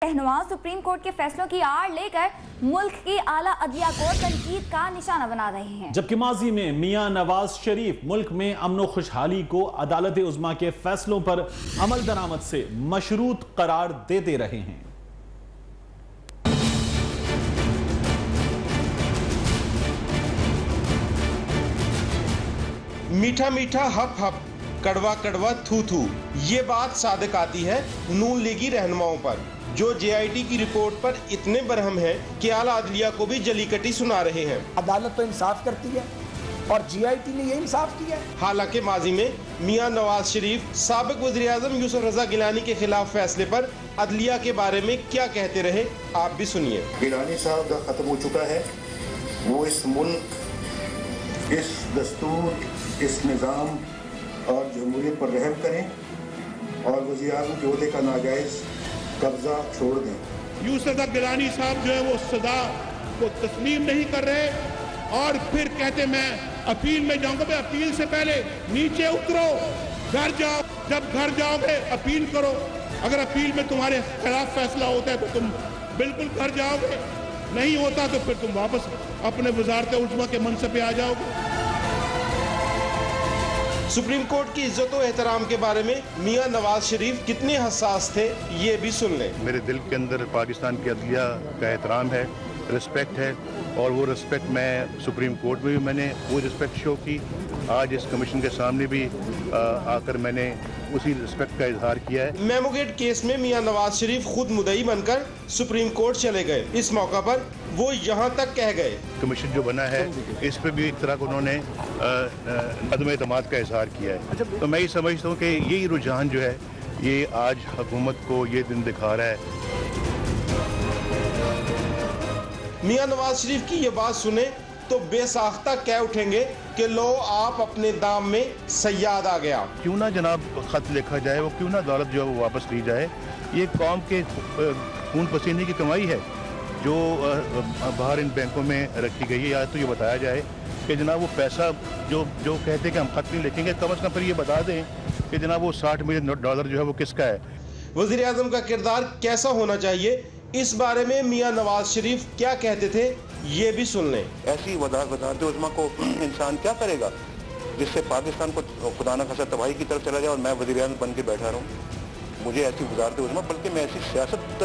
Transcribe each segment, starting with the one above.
रहनुमा supreme court के फैसलों की आड़ लेकर मुल्क की आला अदलिया को तनकीद का निशाना बना रहे हैं, जबकि माजी में मियां नवाज शरीफ मुल्क में अमन व खुशहाली को अदालत उज़्मा के फैसलों पर अमल दरामद से मशरूत करार देते रहे हैं। मीठा मीठा हप हप, कड़वा कड़वा थू थू, ये बात सादिक आती है नून लीगी रहनुमाओं पर, जो JIT की रिपोर्ट पर इतने बरहम हैं कि आला अदलिया को भी जली कटी सुना रहे हैं। अदालत तो इंसाफ करती है और JIT ने ये इंसाफ किया। हालांकि माजी में मियां नवाज शरीफ साबिक वज़ीर आज़म यूसुफ रज़ा गिलानी के खिलाफ फैसले पर अदलिया के बारे में क्या कहते रहे, आप भी सुनिए। गिलानी साहब का खत्म हो चुका है, वो इस मुल्क, इस दस्तूर, इस निज़ाम और जमहूरियत पर रहम करें और वज़ीर आज़म के ओहदे का नाजायज़ कब्जा छोड़ दें। यूसुफ गिलानी साहब जो है वो सजा को तस्लीम नहीं कर रहे और फिर कहते मैं अपील में जाऊंगा। मैं अपील से पहले नीचे उतरो, घर जाओ, जब घर जाओगे अपील करो। अगर अपील में तुम्हारे खिलाफ फैसला होता है तो तुम बिल्कुल घर जाओगे, नहीं होता तो फिर तुम वापस अपने वज़ारत उज़्मा के मनसब पे आ जाओगे। सुप्रीम कोर्ट की इज्जत और एहतराम के बारे में मियां नवाज शरीफ कितने हसास थे, ये भी सुन लें। मेरे दिल के अंदर पाकिस्तान की अदलिया का एहतराम है, रिस्पेक्ट है, और वो रिस्पेक्ट मैं सुप्रीम कोर्ट में भी मैंने वो रिस्पेक्ट शो की। आज इस कमीशन के सामने भी आकर मैंने उसी रिस्पेक्ट का इजहार किया है। मेमोगेट केस में मियां नवाज शरीफ खुद मुद्दई बनकर सुप्रीम कोर्ट चले गए। इस मौका पर वो यहाँ तक कह गए, कमीशन जो बना है इस पे भी एक तरह का उन्होंने अदम एतमाद का इजहार किया है। तो मैं ये समझता हूँ कि यही रुझान जो है ये आज हुकूमत को ये दिन दिखा रहा है। मियां नवाज शरीफ की ये बात सुने तो बेसाख्ता कह उठेंगे कि लो आप अपने दाम में सयाद आ गया। क्यों ना जनाब खत लिखा जाए, वो क्यों ना दौलत जो है वो वापस ली जाए। ये कौम के खून पसीने की कमाई है जो बाहर इन बैंकों में रखी गई है। या तो ये बताया जाए कि जनाब वो पैसा जो कहते हैं कि हम खत नहीं लिखेंगे, कम अज़ कम फिर ये बता दें कि जनाब वो $60 मिलियन जो है वो किसका है। वज़ीर आज़म का किरदार कैसा होना चाहिए, इस बारे में मियां नवाज शरीफ क्या कहते थे, ये भी सुन लें। ऐसी वज़ारत उज़्मा को इंसान क्या करेगा जिससे पाकिस्तान को खुदा न खासा तबाही की तरफ चला जाए और मैं वज़ीर आज़म बन के बैठा रहूँ। मुझे ऐसी वज़ारत उज़्मा, बल्कि मैं ऐसी सियासत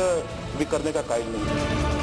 भी करने का कायल नहीं हूँ।